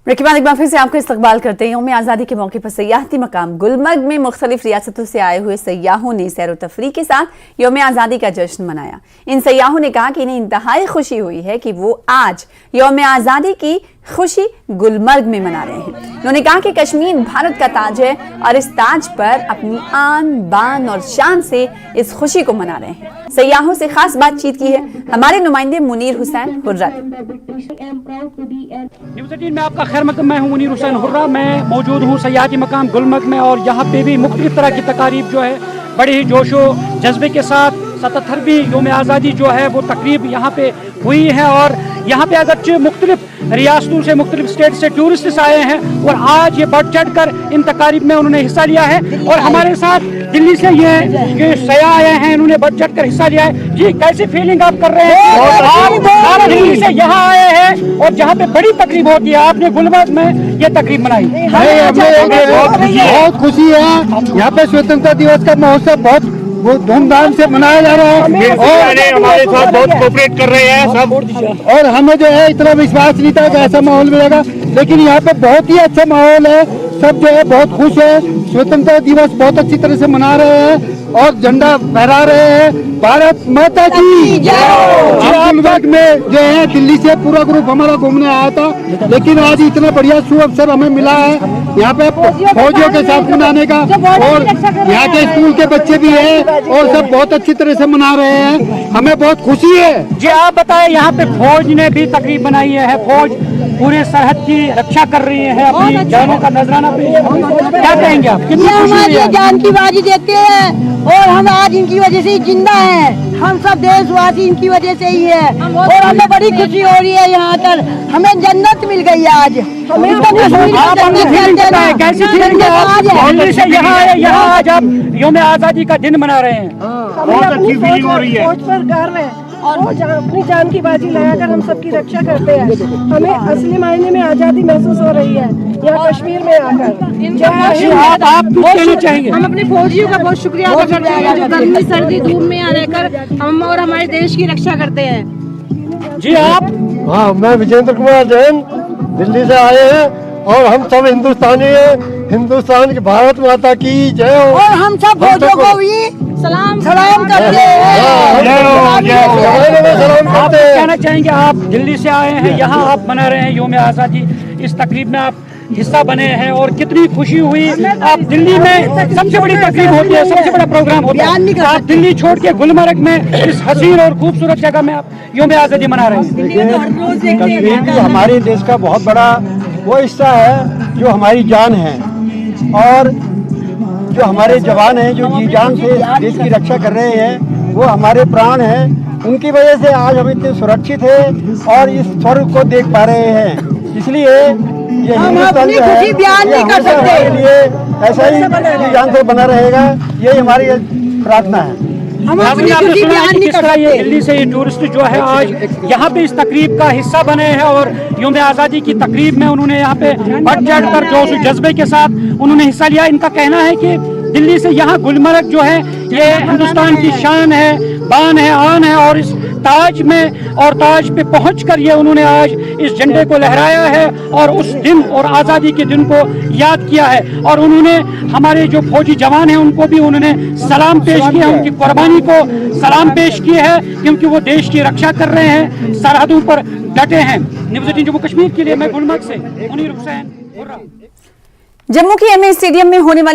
Break के बाद एक बार फिर से आपको इस्तकबाल करते हैं। यौम आज़ादी के मौके पर सयाहती मकाम गुलमर्ग में मुख्तलिफ रियासतों से आए हुए सयाहों ने सैर व तफरीह के साथ यौम आज़ादी का जश्न मनाया। इन सयाहों ने कहा कि इन्हें इंतहाई खुशी हुई है कि वो आज यौम आज़ादी की खुशी गुलमर्ग में मना रहे हैं। उन्होंने कहा कि कश्मीर भारत का ताज है और इस ताज पर अपनी आन बान और शान से इस खुशी को मना रहे हैं। सयाहों से खास बातचीत की है हमारे नुमाइंदे मुनीर हुसैन हुर्रा। न्यूज़ 18 में आपका खैर मकदम। मैं हूं मुनीर हुसैन हुर्रा। मैं मौजूद हूं सयाहती मकाम गुलमर्ग में और यहाँ पे भी मुख्तलिफ तरह की तकारीब जो है बड़े ही जोशो जज्बे के साथ 77वीं यौम आज़ादी जो है वो तकरीब यहाँ पे हुई है। और यहाँ पे अगरचे मुख्तलिफ रियासतों से मुख्तलिफ स्टेट से टूरिस्ट आए हैं और आज ये बढ़ चढ़ कर इन तकारीब में उन्होंने हिस्सा लिया है। और हमारे साथ दिल्ली से ये सयाह आए हैं, इन्होंने बढ़ चढ़ कर हिस्सा लिया है। जी, कैसी फीलिंग आप कर रहे हैं? आप दिल्ली से यहाँ आए हैं और जहाँ पे बड़ी तकरीब होती है आपने गुलमर्ग में ये तकरीब मनाई। बहुत खुशी है। यहाँ पे स्वतंत्रता दिवस का महोत्सव बहुत धूमधाम से मनाया जा रहा है और हमारे साथ बहुत कोऑपरेट कर रहे हैं सब। और हमें जो है इतना विश्वास नहीं था कि ऐसा माहौल मिलेगा, लेकिन यहाँ पे बहुत ही अच्छा माहौल है। सब जो है बहुत खुश है। स्वतंत्रता दिवस बहुत अच्छी तरह से मना रहे हैं और झंडा फहरा रहे हैं। भारत माता की गुलमर्ग में जो है दिल्ली से पूरा ग्रुप हमारा घूमने आया था, लेकिन आज इतना बढ़िया शुभ अवसर हमें मिला है यहाँ पे फौजियों के साथ मनाने का। और यहाँ के स्कूल के बच्चे भी हैं और सब बहुत अच्छी तरह से मना रहे हैं। हमें बहुत खुशी है। जी, आप बताएं, यहाँ पे फौज ने भी तकरीब बनाई है। फौज पूरे सरहद की रक्षा कर रही है, अपनी जानों का नजराना पेश। क्या कहेंगे आप? ये हमारी जान की बाजी देते हैं और हम आज इनकी वजह से ही जिंदा हैं। हम सब देशवासी इनकी वजह से ही है और हमें बड़ी खुशी हो रही है। यहाँ कर हमें जन्नत मिल गई है आज। कैसी फीलिंग है आप? दिल्ली से यहाँ आए, यहाँ आज आप यौम आज़ादी का दिन मना रहे हैं। बहुत अच्छी फीलिंग हो रही है। फौज पर गर्व है और वो अपनी जान की बाजी लगाकर हम सबकी रक्षा करते हैं। हमें असली मायने में आज़ादी महसूस हो रही है यहाँ कश्मीर में आकर। आप कुछ कहना चाहेंगे? हम अपने फौजियों का बहुत शुक्रिया अदा करते हैं जो गर्मी सर्दी धूप में यहाँ रहकर हम और हमारे देश की रक्षा करते हैं। जी, आप? हाँ, मैं विजेंद्र कुमार जैन दिल्ली से आए हैं और हम सब हिंदुस्तानी हैं। हिंदुस्तान की भारत माता की जय हो। और हम सब फौजियों को भी सलाम करते हैं। आप कहना चाहेंगे? आप दिल्ली से आए हैं, यहाँ आप मना रहे हैं यौम आज़ादी। इस तकरीब में आप हिस्सा बने हैं और कितनी खुशी हुई। आप दिल्ली में सबसे बड़ी तकरीब होती है, सबसे बड़ा प्रोग्राम होता है, आप दिल्ली छोड़ के गुलमर्ग में इस हसीन और खूबसूरत जगह में आप यौम आज़ादी मना रहे हैं। कश्मीर भी हमारे देश का बहुत बड़ा वो हिस्सा है जो हमारी जान है और जो हमारे जवान हैं जो जी जान से देश की रक्षा कर रहे हैं वो हमारे प्राण हैं। उनकी वजह से आज हम इतने सुरक्षित हैं और इस स्वर्ग को देख पा रहे हैं। इसलिए ये हिंदुस्तान जो है बयान नहीं कर सकते। लिए ऐसा ही जी जान से बना रहेगा, ये हमारी प्रार्थना है। आपने सुना कि किस तरह ये दिल्ली से ये टूरिस्ट जो है आज यहाँ पे इस तकरीब का हिस्सा बने हैं और यौम आज़ादी की तकरीब में उन्होंने यहाँ पे बढ़ चढ़ कर जोश जज्बे के साथ उन्होंने हिस्सा लिया। इनका कहना है कि दिल्ली से यहाँ गुलमर्ग जो है ये हिंदुस्तान की शान है, बान है, आन है और इस ताज में और ताज पे पहुंचकर ये उन्होंने आज इस झंडे को लहराया है और उस दिन और आज़ादी के दिन को याद किया है। और उन्होंने हमारे जो फौजी जवान हैं उनको भी उन्होंने सलाम पेश किया, उनकी कुर्बानी को सलाम पेश किए है क्योंकि वो देश की रक्षा कर रहे हैं, सरहदों पर डटे हैं। न्यूज़ 18 जम्मू कश्मीर के लिए मैं गुलमर्ग से मुनीर हुसैन हुर्रा। जम्मू के एमए स्टेडियम में होने वाली